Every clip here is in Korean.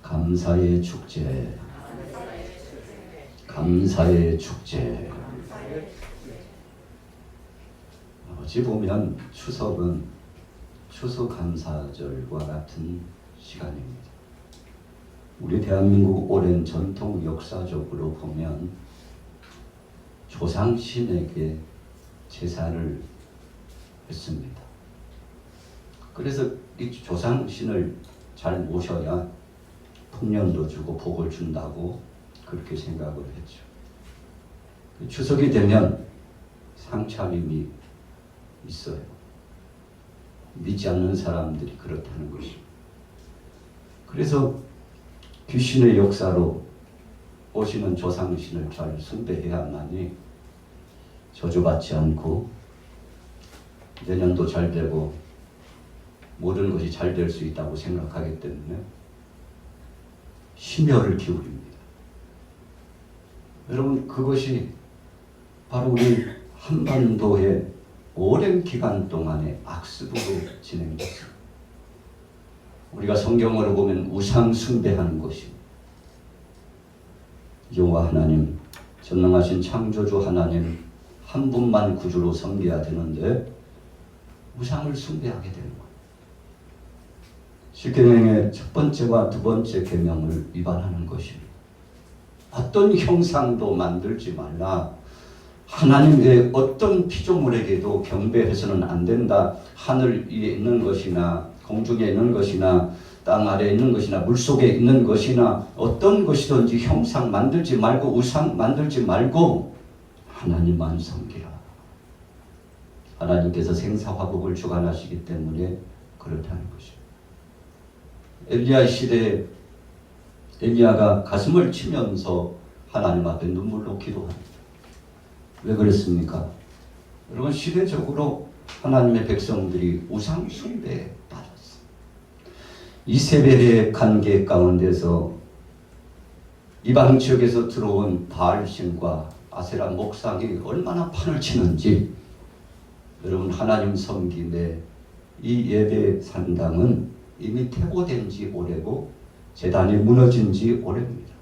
감사의 축제, 감사의 축제. 어찌 보면 추석은 추수감사절과 같은 시간입니다. 우리 대한민국 오랜 전통 역사적으로 보면 조상신에게 제사를 했습니다. 그래서 이 조상신을 잘 모셔야 풍년도 주고 복을 준다고 그렇게 생각을 했죠. 추석이 되면 상차림이 있어요. 믿지 않는 사람들이 그렇다는 것입니다. 그래서 귀신의 역사로 오시는 조상신을 잘 숭배해야만이 저주받지 않고 내년도 잘 되고 모든 것이 잘 될 수 있다고 생각하기 때문에 심혈을 기울입니다. 여러분, 그것이 바로 우리 한반도의 오랜 기간 동안의 악습으로 진행됐습니다. 우리가 성경으로 보면 우상 숭배하는 것입니다. 여호와 하나님, 전능하신 창조주 하나님 한 분만 구주로 섬겨야 되는데 우상을 숭배하게 되는 거예요. 십계명의 첫 번째와 두 번째 계명을 위반하는 것입니다. 어떤 형상도 만들지 말라. 하나님 외에 어떤 피조물에게도 경배해서는 안 된다. 하늘 위에 있는 것이나 공중에 있는 것이나 땅 아래에 있는 것이나 물속에 있는 것이나 어떤 것이든지 형상 만들지 말고 우상 만들지 말고 하나님만 섬기라. 하나님께서 생사화복을 주관하시기 때문에 그렇다는 것입니다. 엘리야 시대에 엘리야가 가슴을 치면서 하나님 앞에 눈물로 기도합니다. 왜 그랬습니까? 여러분, 시대적으로 하나님의 백성들이 우상 숭배에 빠졌어요. 이세벨의 관계 가운데서 이방 지역에서 들어온 바알신과 아세라 목상이 얼마나 판을 치는지, 여러분, 하나님 섬김의 이 예배 산당은 이미 퇴보된 지 오래고 제단이 무너진 지 오래입니다.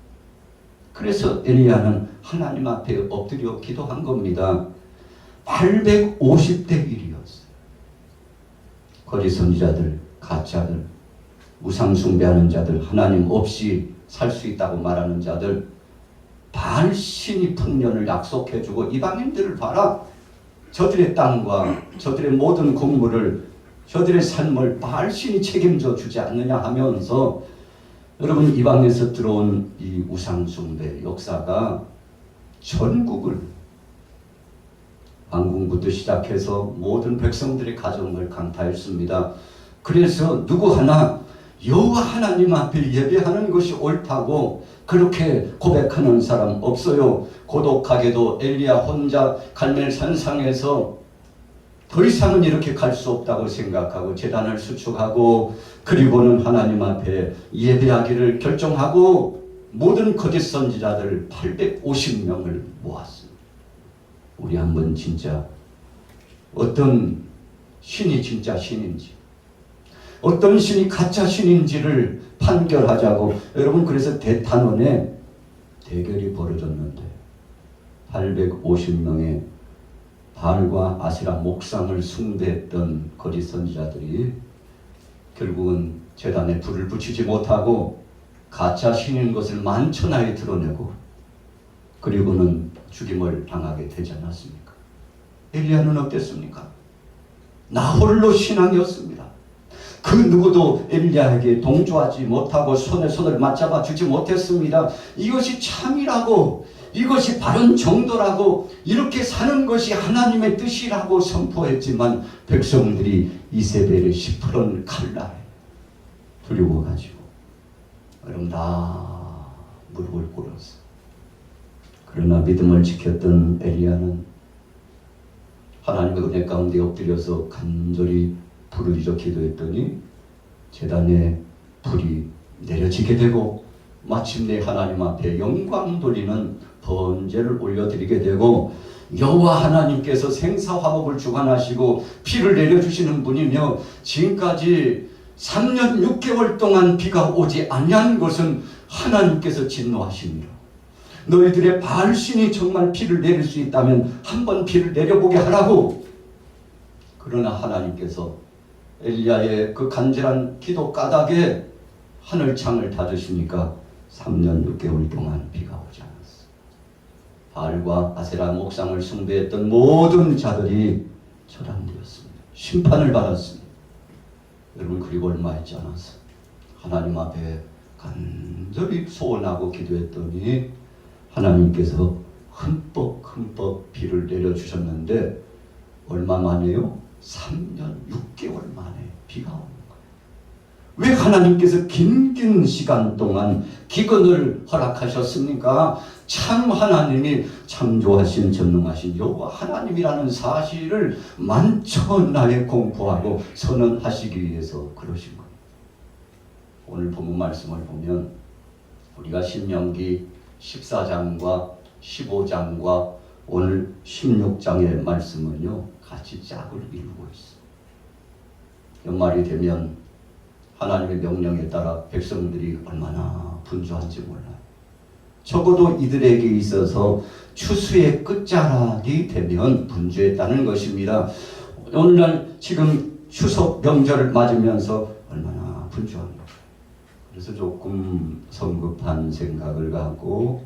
그래서 엘리야는 하나님 앞에 엎드려 기도한 겁니다. 850대 1이었어요. 거짓 선지자들, 가짜들, 우상 숭배하는 자들, 하나님 없이 살 수 있다고 말하는 자들, 바알신이 풍년을 약속해주고 이방인들을 봐라. 저들의 땅과 저들의 모든 국물을, 저들의 삶을 바알신이 책임져 주지 않느냐 하면서, 여러분, 이방에서 들어온 이 우상 숭배 역사가 전국을, 왕궁부터 시작해서 모든 백성들의 가정을 강타했습니다. 그래서 누구 하나 여호와 하나님 앞에 예배하는 것이 옳다고 그렇게 고백하는 사람 없어요. 고독하게도 엘리야 혼자 갈멜산상에서 더 이상은 이렇게 갈 수 없다고 생각하고 제단을 수축하고, 그리고는 하나님 앞에 예배하기를 결정하고 모든 거짓 선지자들 850명을 모았습니다. 우리 한번 진짜 어떤 신이 진짜 신인지, 어떤 신이 가짜 신인지를 판결하자고. 여러분, 그래서 대탄원에 대결이 벌어졌는데 850명의 바알과 아세라 목상을 숭배했던 거짓 선지자들이 결국은 제단에 불을 붙이지 못하고 가짜 신인 것을 만천하에 드러내고, 그리고는 죽임을 당하게 되지 않았습니까? 엘리야는 어땠습니까? 나 홀로 신앙이었습니다. 그 누구도 엘리야에게 동조하지 못하고 손에 손을 맞잡아 주지 못했습니다. 이것이 참이라고, 이것이 바른 정도라고, 이렇게 사는 것이 하나님의 뜻이라고 선포했지만 백성들이 이세벨의 시퍼런 칼날에 두려워가지고 여러분 다 무릎을 꿇었어. 그러나 믿음을 지켰던 엘리야는 하나님의 은혜 가운데 엎드려서 간절히 부르짖어 기도했더니 제단에 불이 내려지게 되고 마침내 하나님 앞에 영광 돌리는 번제를 올려드리게 되고, 여호와 하나님께서 생사화복을 주관하시고 피를 내려주시는 분이며 지금까지 3년 6개월 동안 비가 오지 아니한 것은 하나님께서 진노하십니다. 너희들의 바알신이 정말 비를 내릴 수 있다면 한번 비를 내려보게 하라고. 그러나 하나님께서 엘리야의 그 간절한 기도 까닭에 하늘창을 닫으시니까 3년 6개월 동안 비가 오지 않았어. 바알과 아세라 목상을 숭배했던 모든 자들이 처단되었습니다. 심판을 받았습니다. 여러분, 그리고 얼마 있지 않았어. 하나님 앞에 간절히 소원하고 기도했더니 하나님께서 흠뻑 비를 내려주셨는데 얼마 만에요? 3년 6개월 만에 비가 오는 거예요. 왜 하나님께서 긴 시간 동안 기근을 허락하셨습니까? 참 하나님이 창조하신 전능하신 여호와 하나님이라는 사실을 만천하에 공부하고 선언하시기 위해서 그러신 겁니다. 오늘 본문 말씀을 보면 우리가 신명기 14장과 15장과 오늘 16장의 말씀은요 같이 짝을 이루고 있어요. 연말이 되면 하나님의 명령에 따라 백성들이 얼마나 분주한지 몰라요. 적어도 이들에게 있어서 추수의 끝자락이 되면 분주했다는 것입니다. 오늘날 지금 추석 명절을 맞으면서 얼마나 분주한가. 그래서 조금 성급한 생각을 갖고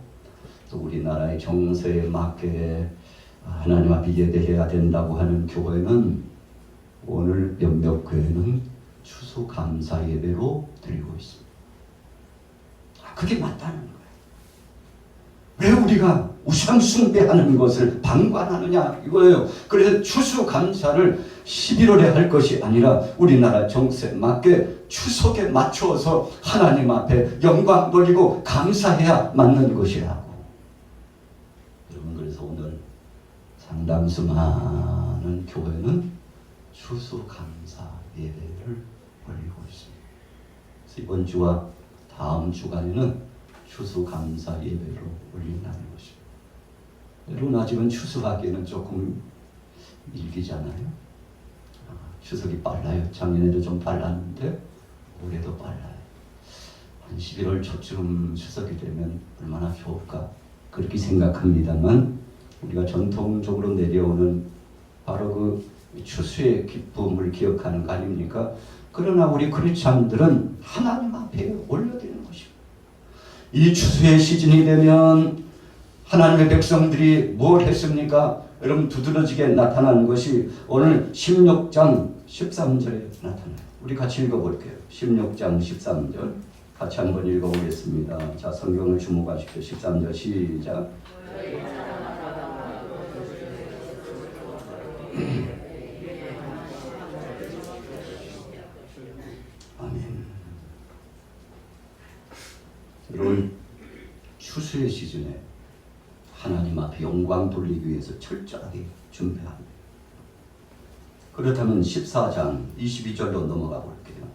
또 우리나라의 정세에 맞게 하나님 앞에 예배해야 된다고 하는 교회는 오늘 몇몇 교회는 추수감사 예배로 드리고 있습니다. 그게 맞다는 거예요. 왜 우리가 우상 숭배하는 것을 방관하느냐 이거예요. 그래서 추수감사를 11월에 할 것이 아니라 우리나라 정세에 맞게 추석에 맞추어서 하나님 앞에 영광 돌리고 감사해야 맞는 것이라고. 여러분, 그래서 오늘 상당수 많은 교회는 추수감사 예배를 올리고 있습니다. 그래서 이번 주와 다음 주간에는 추수감사 예배로 올린다는 것입니다. 여러분, 아직은 추수하기에는 조금 일기잖아요. 추석이 빨라요. 작년에도 좀 빨랐는데 올해도 빨라요. 한 11월 초쯤 추석이 되면 얼마나 좋을까 그렇게 생각합니다만 우리가 전통적으로 내려오는 바로 그 추수의 기쁨을 기억하는 거 아닙니까? 그러나 우리 크리스찬들은 하나님 앞에 올려드리는 것입니다. 이 추수의 시즌이 되면 하나님의 백성들이 뭘 했습니까? 여러분, 두드러지게 나타나는 것이 오늘 16장 13절에 나타나요. 우리 같이 읽어볼게요. 16장 13절 같이 한번 읽어보겠습니다. 자, 성경을 주목하십시오. 13절 시작. 아멘. 여러분, 추수의 시즌에 하나님 앞에 영광 돌리기 위해서 철저하게 준비합니다. 그렇다면 14장 22절로 넘어가 볼게요.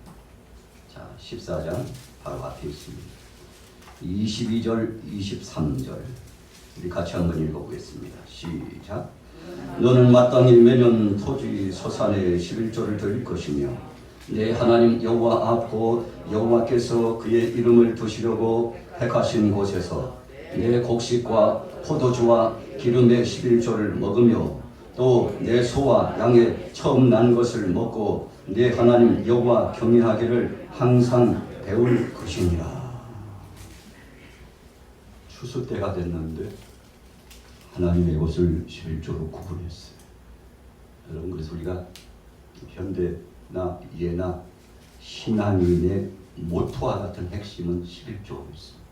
자, 14장 바로 앞에 있습니다. 22절, 23절 우리 같이 한번 읽어보겠습니다. 시작. 너는 마땅히 매년 토지 소산의 11조를 드릴 것이며 내 하나님 여호와 앞고 여호와께서 그의 이름을 두시려고 택하신 곳에서 내 곡식과 포도주와 기름의 11조를 먹으며 또 내 소와 양의 처음 난 것을 먹고 내 하나님 여호와 경외하기를 항상 배울 것이니라. 추수 때가 됐는데 하나님의 것을 11조로 구분했어요. 여러분, 그래서 우리가 현대나 예나 신앙인의 모토와 같은 핵심은 11조가 있습니다.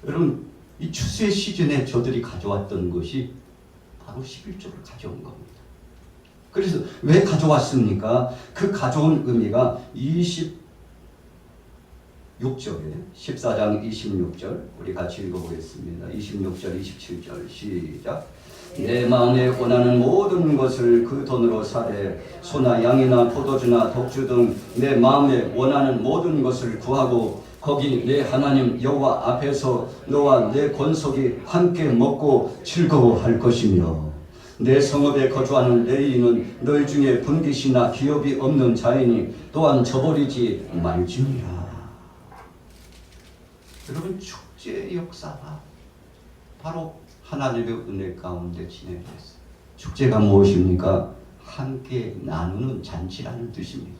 여러분, 이 추수의 시즌에 저들이 가져왔던 것이 바로 11조를 가져온 겁니다. 그래서 왜 가져왔습니까? 그 가져온 의미가 26절에 14장 26절 우리 같이 읽어보겠습니다. 26절 27절 시작. 내 마음에 원하는 모든 것을 그 돈으로 사되 소나 양이나 포도주나 독주 등 내 마음에 원하는 모든 것을 구하고 거기 내 하나님 여호와 앞에서 너와 내 권속이 함께 먹고 즐거워할 것이며 내 성읍에 거주하는 레위인은 너희 중에 분깃이나 기업이 없는 자이니 또한 저버리지 말지니라. 여러분, 축제의 역사가 바로 하나님의 은혜 가운데 진행됐어요. 축제가 무엇입니까? 함께 나누는 잔치라는 뜻입니다.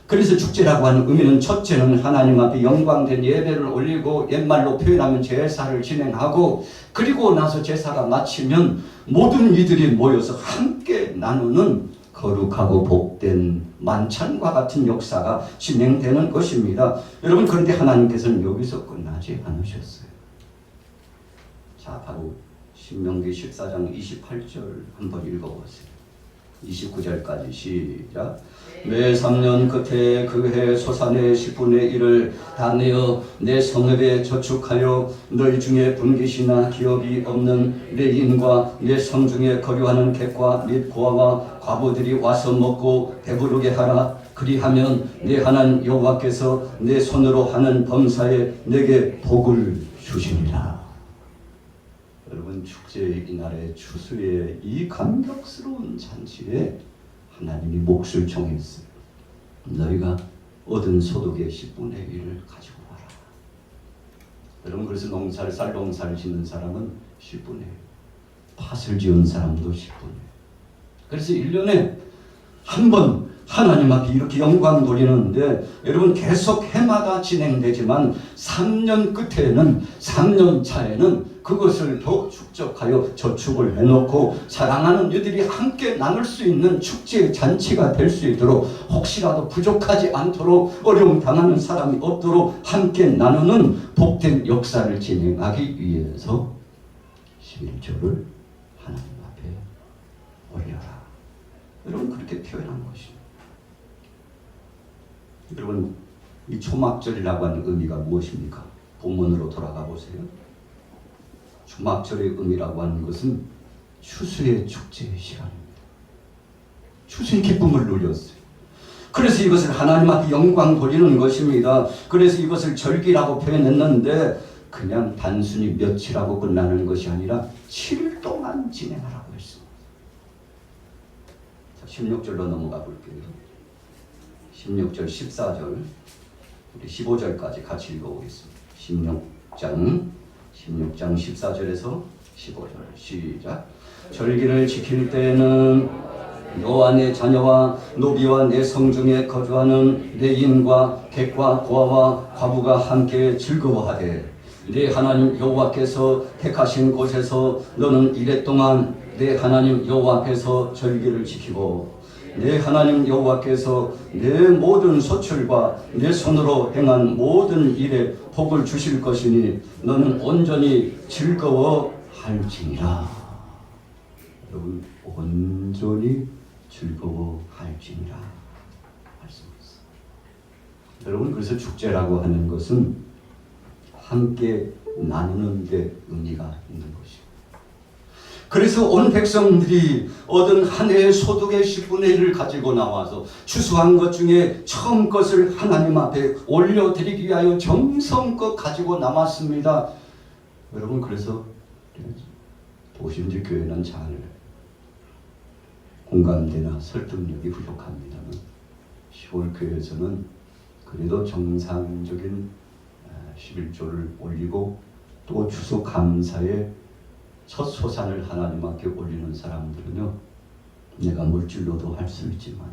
그래서 축제라고 하는 의미는 첫째는 하나님 앞에 영광된 예배를 올리고, 옛말로 표현하면 제사를 진행하고, 그리고 나서 제사가 마치면 모든 이들이 모여서 함께 나누는 거룩하고 복된 만찬과 같은 역사가 진행되는 것입니다. 여러분, 그런데 하나님께서는 여기서 끝나지 않으셨어요. 자, 바로 신명기 14장 28절 한번 읽어보세요. 29절까지 시작. 매 3년 끝에 그 해 소산의 10분의 1을 다 내어 내 성읍에 저축하여 너희 중에 분깃이나 기업이 없는 레인과 내 성중에 거류하는 객과 및 고아와 과부들이 와서 먹고 배부르게 하라. 그리하면 내 하나님 여호와께서 내 손으로 하는 범사에 내게 복을 주시리라. 여러분, 축제의 이날의 추수의 이 감격스러운 잔치에 하나님이 몫을 정했어요. 너희가 얻은 소득의 10분의 1을 가지고 와라. 여러분, 그래서 쌀 농사를 짓는 사람은 10분의 1, 팥을 지은 사람도 10분의 1. 그래서 1년에 한 번 하나님 앞에 이렇게 영광 돌리는데, 여러분, 계속 해마다 진행되지만 3년 끝에는, 3년 차에는 그것을 더 축적하여 저축을 해놓고 사랑하는 이들이 함께 나눌 수 있는 축제 잔치가 될 수 있도록, 혹시라도 부족하지 않도록, 어려움 당하는 사람이 없도록 함께 나누는 복된 역사를 진행하기 위해서 11조를 하나님 앞에 올려라. 여러분, 그렇게 표현한 것입니다. 여러분, 이 초막절이라고 하는 의미가 무엇입니까? 본문으로 돌아가 보세요. 초막절의 의미라고 하는 것은 추수의 축제의 시간입니다. 추수의 기쁨을 누렸어요. 그래서 이것을 하나님 앞에 영광 돌리는 것입니다. 그래서 이것을 절기라고 표현했는데, 그냥 단순히 며칠하고 끝나는 것이 아니라 7일 동안 진행하라고 했습니다. 자, 16절로 넘어가 볼게요. 16절, 14절, 우리 15절까지 같이 읽어보겠습니다. 16장 14절에서 15절 시작. 절기를 지킬 때에는 너와 내 자녀와 노비와 내 성중에 거주하는 레인과 객과 고아와 과부가 함께 즐거워하되, 내 하나님 여호와께서 택하신 곳에서 너는 이래 동안 내 하나님 여호와 앞에서 절기를 지키고, 내 하나님 여호와께서 내 모든 소출과 내 손으로 행한 모든 일에 복을 주실 것이니 너는 온전히 즐거워할지니라. 여러분, 온전히 즐거워할지니라 말씀했어요. 여러분, 그래서 축제라고 하는 것은 함께 나누는 데 의미가 있는 것입니다. 그래서 온 백성들이 얻은 한 해의 소득의 10분의 1을 가지고 나와서 추수한 것 중에 처음 것을 하나님 앞에 올려드리기 위하여 정성껏 가지고 남았습니다. 여러분, 그래서 도심지 교회는 잘 공감대나 설득력이 부족합니다만, 시골 교회에서는 그래도 정상적인 11조를 올리고, 또 추수 감사에 첫 소산을 하나님 앞에 올리는 사람들은요, 내가 물질로도 할 수 있지만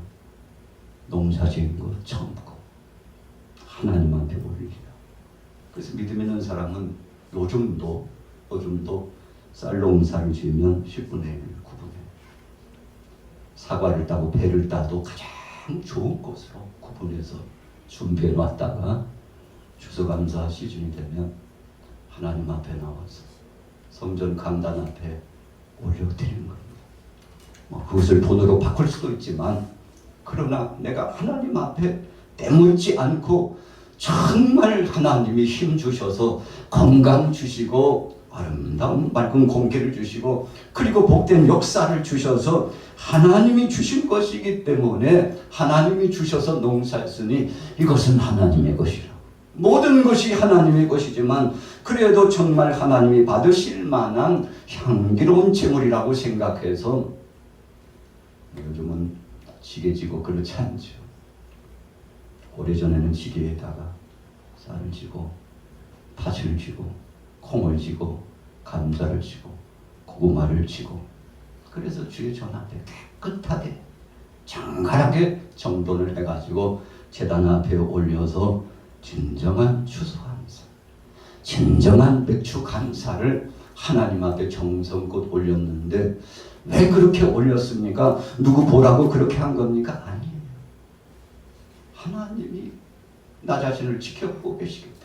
농사 지은 거 처음고 하나님 앞에 올리라. 그래서 믿음 있는 사람은 요즘도 쌀 농사를 지으면 10분의 1, 9분의 1, 사과를 따고 배를 따도 가장 좋은 것으로 구분해서 준비해 놨다가 추수감사 시즌이 되면 하나님 앞에 나와서 성전 강단 앞에 올려드리는 겁니다. 그것을 돈으로 바꿀 수도 있지만, 그러나 내가 하나님 앞에 때묻지 않고 정말 하나님이 힘 주셔서 건강 주시고 아름다운 맑은 공기를 주시고, 그리고 복된 역사를 주셔서 하나님이 주신 것이기 때문에 하나님이 주셔서 농사했으니 이것은 하나님의 것이라. 모든 것이 하나님의 것이지만 그래도 정말 하나님이 받으실 만한 향기로운 제물이라고 생각해서 요즘은 지게 지고 그렇지 않죠. 오래전에는 지게에다가 쌀을 지고 팥을 지고 콩을 지고 감자를 지고 고구마를 지고 그래서 주의 전 앞에 깨끗하게 장가하게 정돈을 해가지고 제단 앞에 올려서 진정한 추수감사, 진정한 맥주 감사를 하나님 앞에 정성껏 올렸는데 왜 그렇게 올렸습니까? 누구 보라고 그렇게 한 겁니까? 아니에요. 하나님이 나 자신을 지켜보고 계시기 때문에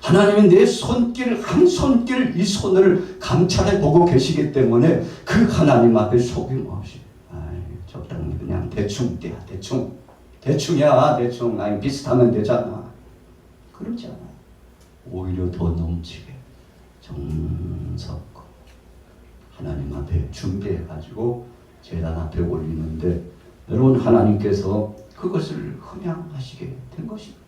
하나님이 내 손길 한 손길 이 손을 감찰해 보고 계시기 때문에 그 하나님 앞에 속임없이 적당히 그냥 대충 떼야 대충이야 아니 비슷하면 되잖아. 그렇지 않아. 오히려 더 넘치게 정성껏 하나님 앞에 준비해가지고 제단 앞에 올리는데 여러분 하나님께서 그것을 흠양하시게 된 것입니다.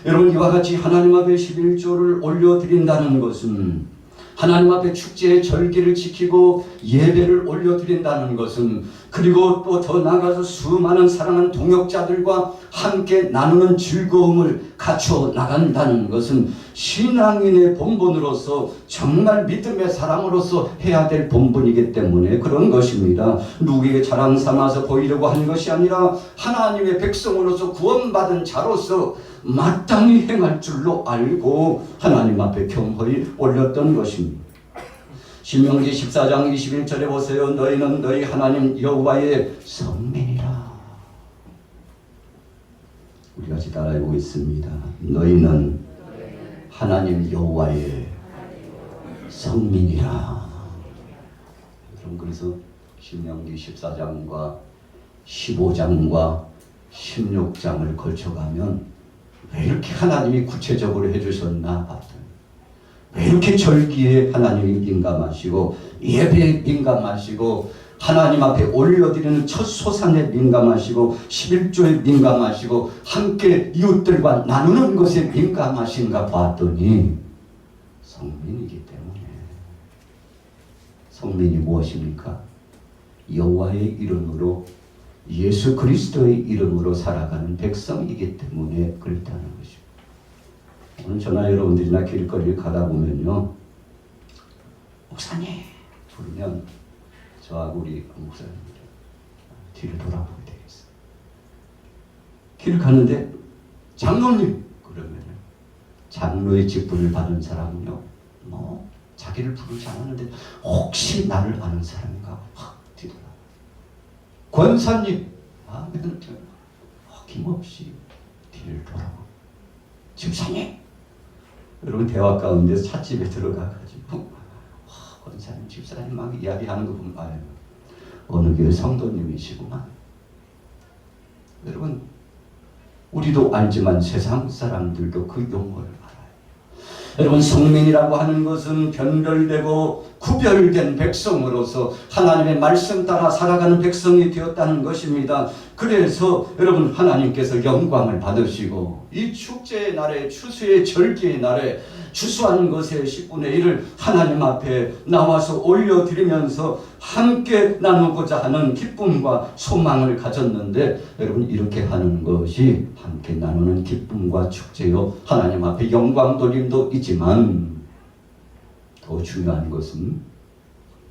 여러분 이와 같이 하나님 앞에 11조를 올려드린다는 것은 하나님 앞에 축제의 절기를 지키고 예배를 올려드린다는 것은 그리고 또 더 나아가서 수많은 사랑하는 동역자들과 함께 나누는 즐거움을 갖춰 나간다는 것은 신앙인의 본분으로서 정말 믿음의 사람으로서 해야 될 본분이기 때문에 그런 것입니다. 누구에게 자랑 삼아서 보이려고 하는 것이 아니라 하나님의 백성으로서 구원받은 자로서 마땅히 행할 줄로 알고 하나님 앞에 겸허히 올렸던 것입니다. 신명기 14장 21절에 보세요. 너희는 너희 하나님 여호와의 성민이라. 우리 같이 따라해 보겠습니다. 너희는 하나님 여호와의 성민이라. 그래서 신명기 14장과 15장과 16장을 걸쳐가면 왜 이렇게 하나님이 구체적으로 해주셨나 봤더니 왜 이렇게 절기에 하나님이 민감하시고 예배에 민감하시고 하나님 앞에 올려드리는 첫 소산에 민감하시고 11조에 민감하시고 함께 이웃들과 나누는 것에 민감하신가 봤더니 성민이기 때문에. 성민이 무엇입니까? 여호와의 이름으로 예수 그리스도의 이름으로 살아가는 백성이기 때문에 그렇다는 것입니다. 오늘 저나 여러분들이나 길거리를 가다 보면요, 목사님 부르면 저하고 우리 목사님 뒤를 돌아보게 되겠어요. 길을 가는데 장로님 그러면 장로의 직분을 받은 사람은요, 자기를 부르지 않았는데 혹시 나를 아는 사람인가 확 뒤돌아. 권사님 하면 어김없이 뒤를 돌아보고 집사님. 여러분 대화 가운데 찻집에 들어가가지고 권사님 집사님 막 이야기하는 거 보면 어느 교회 성도님이시구만. 여러분 우리도 알지만 세상 사람들도 그 용어를 알아요. 여러분 성민이라고 하는 것은 변별되고 구별된 백성으로서 하나님의 말씀 따라 살아가는 백성이 되었다는 것입니다. 그래서 여러분 하나님께서 영광을 받으시고 이 축제의 날에 추수의 절기의 날에 추수하는 것의 10분의 1을 하나님 앞에 나와서 올려드리면서 함께 나누고자 하는 기쁨과 소망을 가졌는데 여러분 이렇게 하는 것이 함께 나누는 기쁨과 축제요 하나님 앞에 영광 돌림도 있지만 더 중요한 것은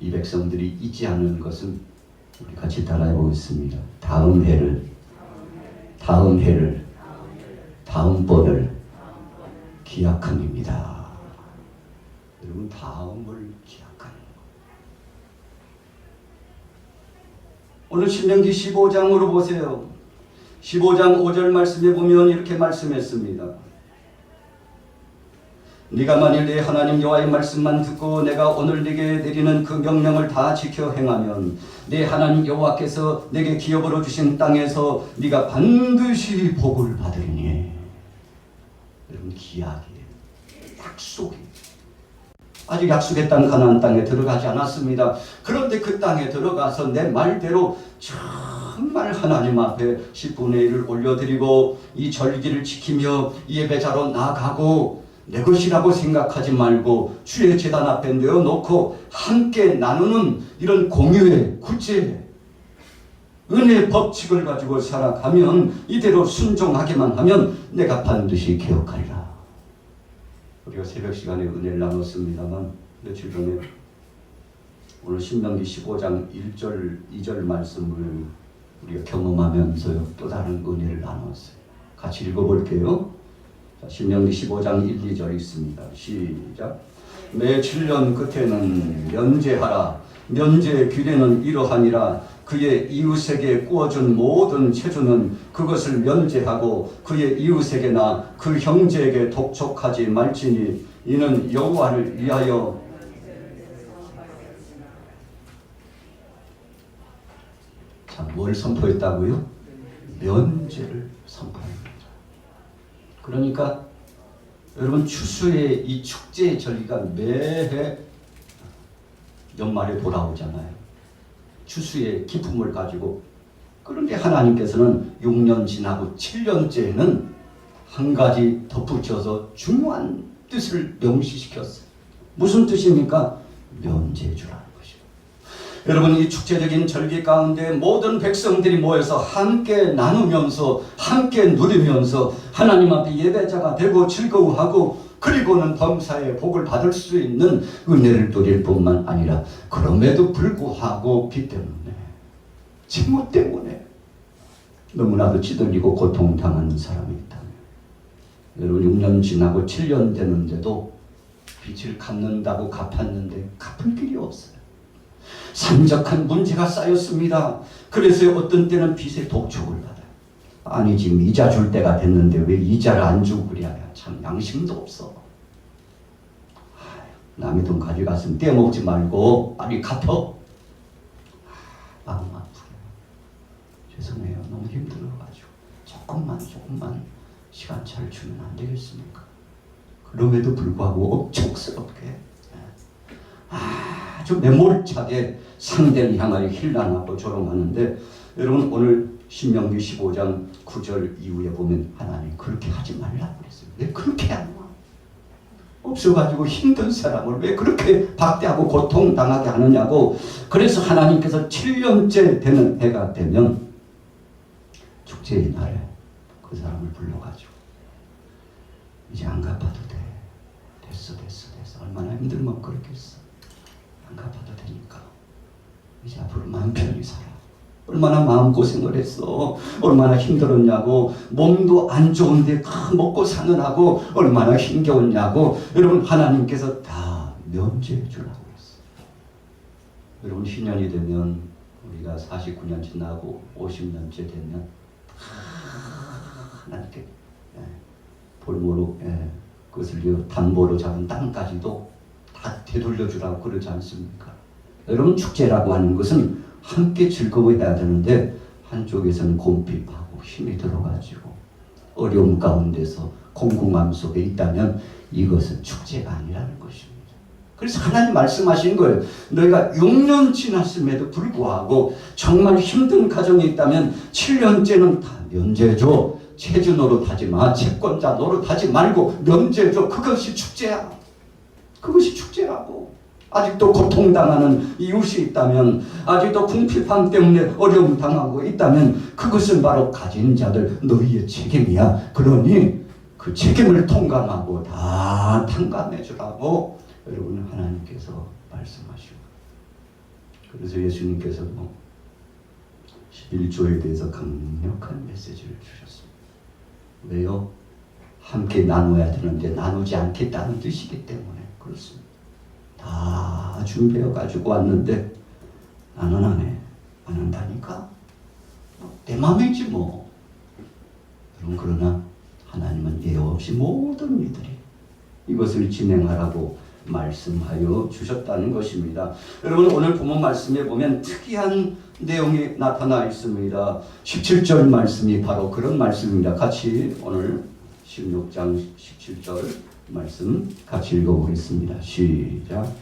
이 백성들이 잊지 않는 것은 우리 같이 따라해 보겠습니다. 다음번을 기약함입니다. 여러분 다음을 기약하는 것. 오늘 신명기 15장으로 보세요. 15장 5절 말씀에 보면 이렇게 말씀했습니다. 네가 만일 내 하나님 여호와의 말씀만 듣고 내가 오늘 네게 내리는 그 명령을 다 지켜 행하면 내 하나님 여호와께서 내게 기업으로 주신 땅에서 네가 반드시 복을 받으리니. 여러분 기약이에요. 약속이. 아직 약속의 땅 가나안 땅에 들어가지 않았습니다. 그런데 그 땅에 들어가서 내 말대로 정말 하나님 앞에 10분의 1을 올려드리고 이 절기를 지키며 예배자로 나아가고 내 것이라고 생각하지 말고 주의 제단 앞에 내어놓고 함께 나누는 이런 공유의 구제, 은혜의 법칙을 가지고 살아가면, 이대로 순종하기만 하면 내가 반드시 기억하리라. 우리가 새벽 시간에 은혜를 나눴습니다만, 며칠 전에 오늘 신명기 15장 1절 2절 말씀을 우리가 경험하면서요, 또 다른 은혜를 나눴어요. 같이 읽어볼게요. 자, 신명기 15장 1, 2절 있습니다. 시작. 매 7년 끝에는 면제하라. 면제의 규례는 이러하니라. 그의 이웃에게 구워준 모든 채주는 그것을 면제하고 그의 이웃에게나 그 형제에게 독촉하지 말지니 이는 여호와를 위하여. 자, 뭘 선포했다고요? 면제를 선포합니다. 그러니까 여러분, 추수의 이 축제의 절기가 매해 연말에 돌아오잖아요. 추수의 기쁨을 가지고. 그런데 하나님께서는 6년 지나고 7년째에는 한 가지 덧붙여서 중요한 뜻을 명시시켰어요. 무슨 뜻입니까? 면제주라는 것이죠. 여러분, 이 축제적인 절기 가운데 모든 백성들이 모여서 함께 나누면서 함께 누리면서 하나님 앞에 예배자가 되고 즐거워하고, 그리고는 범사의 복을 받을 수 있는 은혜를 누릴 뿐만 아니라, 그럼에도 불구하고 비 때문에, 직무 때문에 너무나도 찌들리고 고통당하는 사람이 있다면, 여러분 6년 지나고 7년 되는데도 빚을 갚는다고 갚았는데 갚을 길이 없어요. 산적한 문제가 쌓였습니다. 그래서 어떤 때는 빚의 독촉을 받아요. 아니, 지금 이자 줄 때가 됐는데 왜 이자를 안 주고 그래야 돼? 참 양심도 없어. 남의 돈 가져갔으면 떼먹지 말고 빨리 갚어. 마음 아프게. 죄송해요. 너무 힘들어가지고 조금만 시간차를 주면 안 되겠습니까? 그럼에도 불구하고 억척스럽게 아주 매몰차게 상대를 향하여 힐난하고 조롱하는데, 여러분 오늘 신명기 15장 9절 이후에 보면 하나님 그렇게 하지 말라고 그랬어요. 왜 그렇게 하나? 없어가지고 힘든 사람을 왜 그렇게 박대하고 고통당하게 하느냐고. 그래서 하나님께서 7년째 되는 해가 되면 축제의 날에 그 사람을 불러가지고 이제 안 갚아도 돼. 됐어. 얼마나 힘들면 그렇겠어. 안 갚아도 되니까 이제 앞으로 마음 편히 살아. 얼마나 마음고생을 했어. 얼마나 힘들었냐고. 몸도 안 좋은데 먹고 사느라고 얼마나 힘겨웠냐고. 여러분, 하나님께서 다 면제해 주라고 했어요. 여러분, 신년이 되면, 우리가 49년 지나고 50년째 되면 하나님께 볼모로 그것을 담보로 잡은 땅까지도 다 되돌려 주라고 그러지 않습니까? 여러분, 축제라고 하는 것은 함께 즐거워해야 되는데, 한쪽에서는 곰핍하고 힘이 들어가지고 어려움 가운데서 공공함 속에 있다면 이것은 축제가 아니라는 것입니다. 그래서 하나님 말씀하신 거예요. 너희가 6년 지났음에도 불구하고 정말 힘든 가정이 있다면 7년째는 다 면제줘. 체주 노릇하지 마. 채권자 노릇하지 말고 면제줘. 그것이 축제야. 그것이 축제라고. 아직도 고통당하는 이웃이 있다면, 아직도 궁핍함 때문에 어려움 당하고 있다면 그것은 바로 가진 자들 너희의 책임이야. 그러니 그 책임을 통감하고 다 탕감해 주라고 여러분 하나님께서 말씀하시고, 그래서 예수님께서 11조에 대해서 강력한 메시지를 주셨습니다. 왜요? 함께 나눠야 되는데 나누지 않겠다는 뜻이기 때문에 그렇습니다. 다 준비해 가지고 왔는데 나는 안 해. 안 한다니까? 내 맘이지 뭐. 여러분, 그러나 하나님은 예외 없이 모든 이들이 이것을 진행하라고 말씀하여 주셨다는 것입니다. 여러분, 오늘 본문 말씀에 보면 특이한 내용이 나타나 있습니다. 17절 말씀이 바로 그런 말씀입니다. 같이 오늘 16장 17절 말씀 같이 읽어보겠습니다. 시작.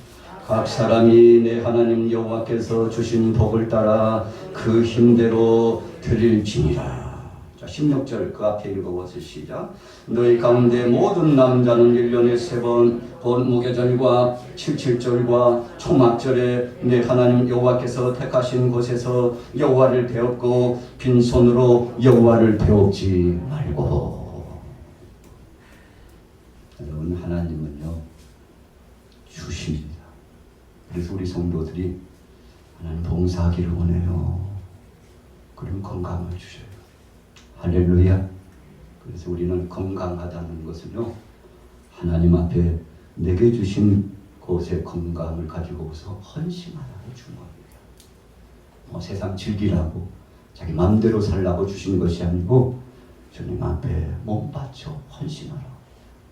각 사람이 내 하나님 여호와께서 주신 복을 따라 그 힘대로 드릴지니라. 자, 16절 그 앞에 읽어보세요. 시작. 너희 가운데 모든 남자는 1년에 3번 곧 무교절과 칠칠절과 초막절에 내 하나님 여호와께서 택하신 곳에서 여호와를 배웠고 빈손으로 여호와를 배웠지 말고. 여러분, 하나님은요 주십니다. 그래서 우리 성도들이 하나님 봉사하기를 원해요. 그럼 건강을 주셔요. 할렐루야. 그래서 우리는 건강하다는 것은요, 하나님 앞에 내게 주신 곳의 건강을 가지고서 헌신하라고 준 겁니다. 세상 즐기라고 자기 마음대로 살라고 주신 것이 아니고 주님 앞에 몸 바쳐 헌신하라고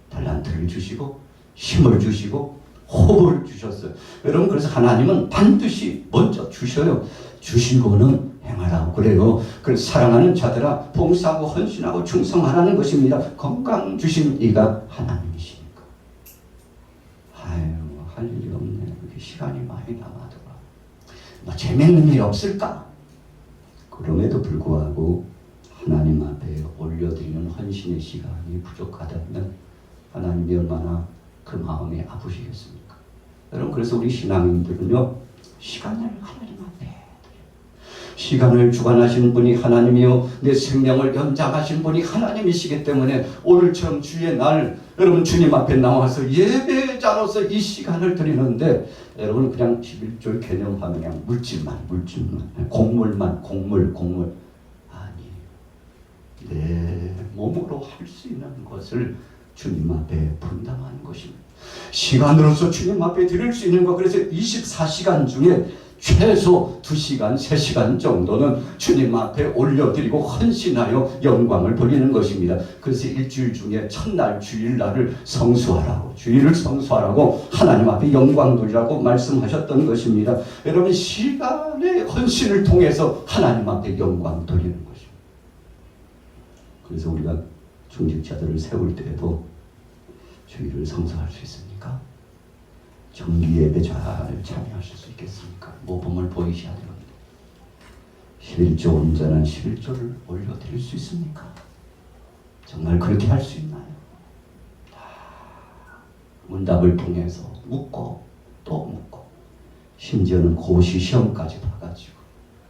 달란트를 주시고 힘을 주시고 호흡을 주셨어요. 여러분, 그래서 하나님은 반드시 먼저 주셔요. 주시고는 행하라고 그래요. 그래서 사랑하는 자들아 봉사하고 헌신하고 충성하라는 것입니다. 건강 주신 이가 하나님이시니까. 아유, 할 일이 없네. 이렇게 시간이 많이 남아도록 뭐 재밌는 일 없을까? 그럼에도 불구하고 하나님 앞에 올려드리는 헌신의 시간이 부족하다면 하나님이 얼마나 그 마음이 아프시겠습니까? 여러분, 그래서 우리 신앙인들은요, 시간을 하나님 앞에 드려요. 시간을 주관하신 분이 하나님이요, 내 생명을 연장하신 분이 하나님이시기 때문에 오늘처럼 주의 날 여러분 주님 앞에 나와서 예배자로서 이 시간을 드리는데, 여러분 그냥 11절 개념하면 그냥 물질만 곡물만 곡물 아니, 내 몸으로 할 수 있는 것을 주님 앞에 분담하는 것입니다. 시간으로서 주님 앞에 드릴 수 있는 것, 그래서 24시간 중에 최소 2시간, 3시간 정도는 주님 앞에 올려드리고 헌신하여 영광을 돌리는 것입니다. 그래서 일주일 중에 첫날 주일날을 성수하라고, 주일을 성수하라고 하나님 앞에 영광 돌리라고 말씀하셨던 것입니다. 여러분, 시간의 헌신을 통해서 하나님 앞에 영광 돌리는 것입니다. 그래서 우리가 중직자들을 세울 때에도 주일을 성수할 수 있습니까? 정기 예배 잘 참여하실 수 있겠습니까? 모범을 보이셔야 되는데 11조 온전한 11조를 올려드릴 수 있습니까? 정말 그렇게 할 수 있나요? 문답을 통해서 묻고 또 묻고 심지어는 고시 시험까지 봐가지고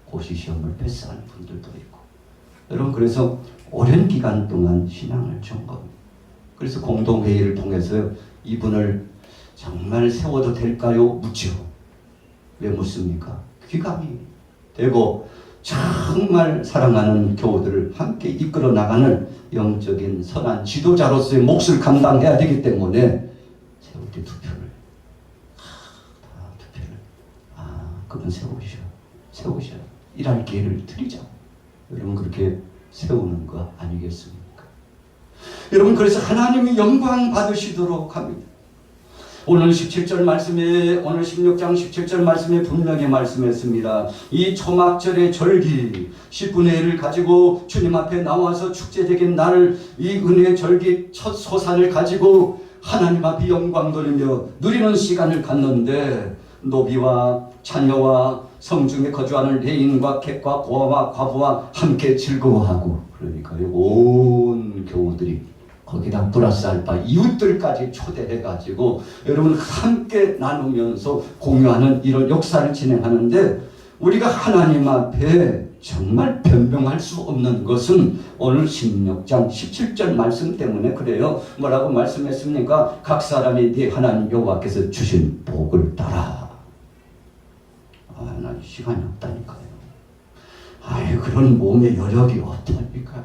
고시 시험을 패스하는 분들도 있고, 여러분 그래서 오랜 기간 동안 신앙을 점검, 그래서 공동회의를 통해서 이분을 정말 세워도 될까요? 묻죠. 왜 묻습니까? 귀감이 되고 정말 사랑하는 교우들을 함께 이끌어 나가는 영적인 선한 지도자로서의 몫을 감당해야 되기 때문에 세울 때 투표를 그분 세우셔 일할 기회를 드리자. 여러분 그렇게 세우는 거 아니겠습니까? 여러분, 그래서 하나님이 영광 받으시도록 합니다. 오늘 17절 말씀에, 오늘 16장 17절 말씀에 분명히 말씀했습니다. 이 초막절의 절기 10분의 1을 가지고 주님 앞에 나와서 축제적인 날, 이 은혜의 절기 첫 소산을 가지고 하나님 앞에 영광 돌리며 누리는 시간을 갖는데, 노비와 자녀와 성중에 거주하는 레인과 객과 고아와 과부와 함께 즐거워하고, 그러니까 온 교우들이 거기다 플러스 알파 이웃들까지 초대해가지고 여러분 함께 나누면서 공유하는 이런 역사를 진행하는데, 우리가 하나님 앞에 정말 변명할 수 없는 것은 오늘 16장 17절 말씀 때문에 그래요. 뭐라고 말씀했습니까? 각 사람이 네 하나님 여호와께서 주신 복을 따라. 나 시간이 없다니까요. 그런 몸의 여력이 어떠합니까?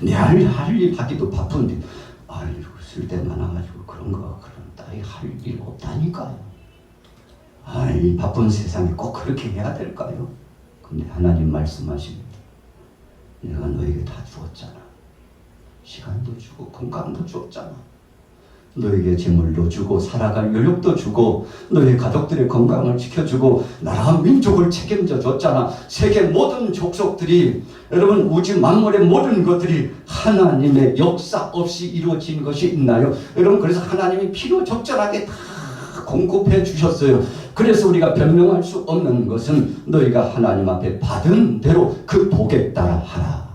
내 할 일 하기도 바쁜데 쓸데 많아가지고 그런 따위 할 일 없다니까요. 이 바쁜 세상에 꼭 그렇게 해야 될까요? 근데 하나님 말씀하십니다. 내가 너에게 다 주었잖아. 시간도 주고 건강도 주었잖아. 너에게 재물도 주고 살아갈 여력도 주고 너의 가족들의 건강을 지켜주고 나라와 민족을 책임져 줬잖아. 세계 모든 족속들이, 여러분 우주 만물의 모든 것들이 하나님의 역사 없이 이루어진 것이 있나요? 여러분 그래서 하나님이 필요 적절하게 다 공급해 주셨어요. 그래서 우리가 변명할 수 없는 것은 너희가 하나님 앞에 받은 대로 그 복에 따라 하라.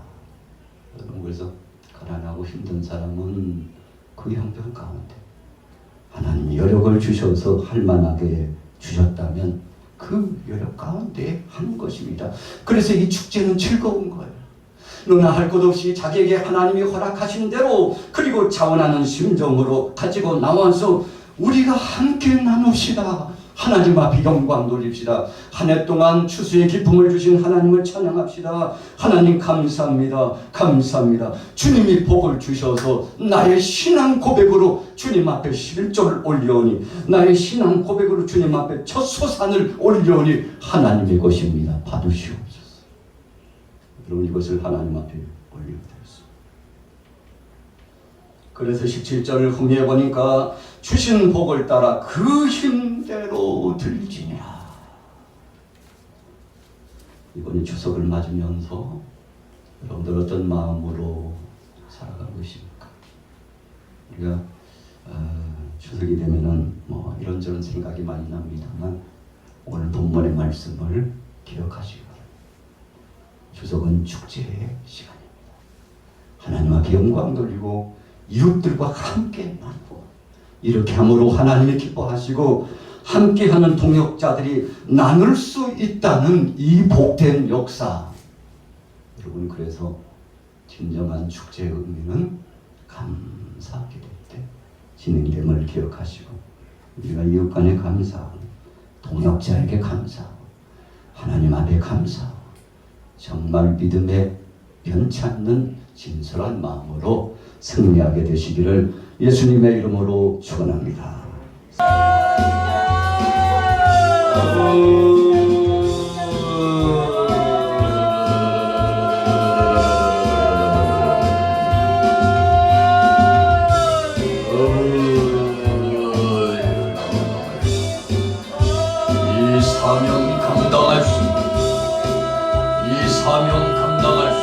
그래서 가난하고 힘든 사람은 그 형편 가운데 하나님이 여력을 주셔서 할만하게 주셨다면 그 여력 가운데 하는 것입니다. 그래서 이 축제는 즐거운 거예요. 너나 할 것 없이 자기에게 하나님이 허락하신 대로 그리고 자원하는 심정으로 가지고 나와서 우리가 함께 나눕시다. 하나님 앞에 영광 돌립시다. 한 해 동안 추수의 기쁨을 주신 하나님을 찬양합시다. 하나님 감사합니다. 감사합니다. 주님이 복을 주셔서 나의 신앙 고백으로 주님 앞에 11조를 올려오니, 나의 신앙 고백으로 주님 앞에 첫 소산을 올려오니 하나님의 것입니다. 받으시옵소서. 여러분, 이것을 하나님 앞에 올려드렸습니다. 그래서 17절을 흥미해 보니까 주신 복을 따라 그 힘대로 들지냐. 이번에 추석을 맞으면서 여러분들 어떤 마음으로 살아가고 계십니까? 우리가 추석이 되면은 뭐 이런저런 생각이 많이 납니다만 오늘 본문의 말씀을 기억하시기 바랍니다. 추석은 축제의 시간입니다. 하나님 앞에 영광 돌리고 이웃들과 함께 나누고, 이렇게 함으로 하나님이 기뻐하시고 함께하는 동역자들이 나눌 수 있다는 이 복된 역사. 여러분, 그래서 진정한 축제의 의미는 감사 기도 때 진행됨을 기억하시고, 우리가 이웃 간에 감사하고 동역자에게 감사하고 하나님 앞에 감사하고 정말 믿음에 변치 않는 진솔한 마음으로 승리하게 되시기를 예수님의 이름으로 축원합니다. 이 사명 감당할 수, 이 사명 감당할 수,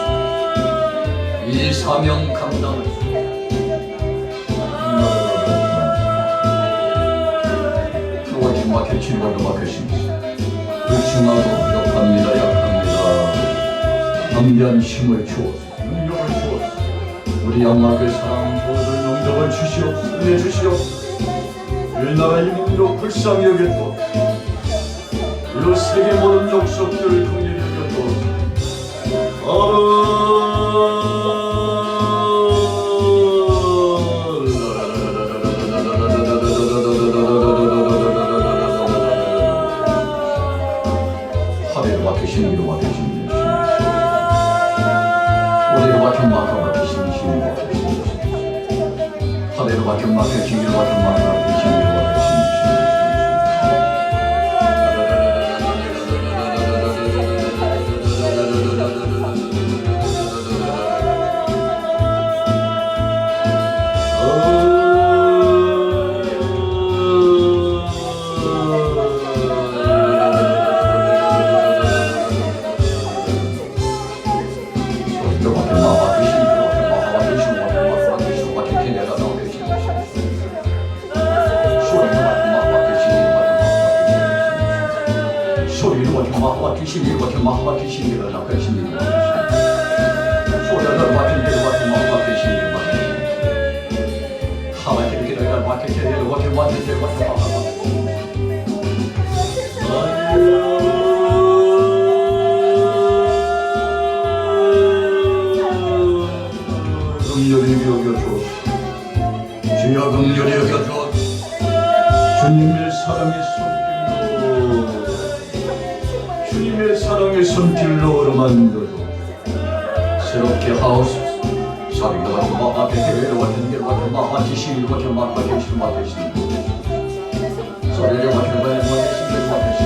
이 사명 감당할 수. 막혀치고 막혀십니다. 불충하고 역합니다. 약합니다. 담대한 힘을 주옵소서. 능력을 주옵소서. 우리 양막의 사랑 보호를 능력을 주시옵소서. 은혜 주시옵소서. 이 나라의 민족 불쌍히 여겨주옵소서. 이 세계 모든 족속들을 긍휼히 여겨주옵소서. 주님의 사랑의 손길로 얼어만들어 새롭게 하옵소서. 사비가 같은 마음 앞에 대회를 같은 게 같은 마음 앞에 시위를 같은 마음 앞에 시위를 같은 시위 소리를 같은 마음 앞에 시위를 같은 시위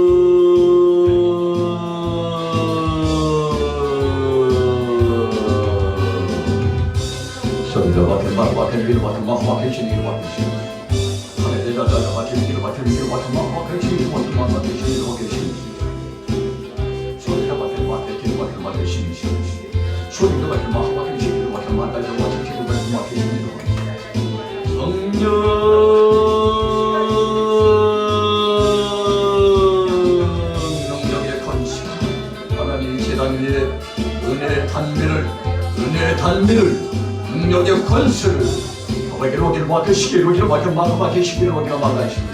이루 와주 마하 계신 이루 와주 하늘에다가 와주 이루 와주 이루 와주 마하 계신 이루 와주 마하 계신 이루 와주 계신 소리가 와주 마하 계신 이루 와주 마하 계신 소리가 와주 마하 계신 이루 와주 마하 계신 이루 와주 마하 계신 이루 와주 성령 은혜의 단비를 능력의 권세를 너에게로 오기를 맡으시기를 오기를 맡으시기를 오기를 맡으시기를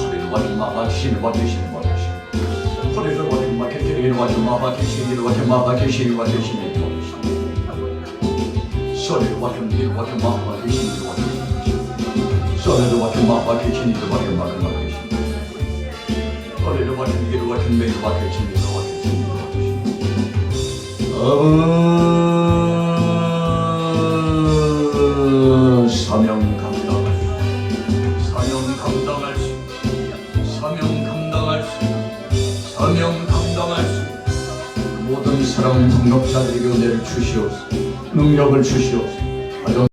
허리를 와주 마하시기를 맡으시기를 허리를 와주 마케티를 와주 마하시기를 와주 마하시기를 와주시기를 소리를 와준 이루 와준 마하 계신 이루 와준 소리를 와준 마하 계신 이루 와준 마하 계신 소리를 와준 이루 와준 매일 와계신 이루 와준 사명 감당할 수 모든 사랑 동력자들에게 은혜를 주시옵소서 능력을 주시옵소서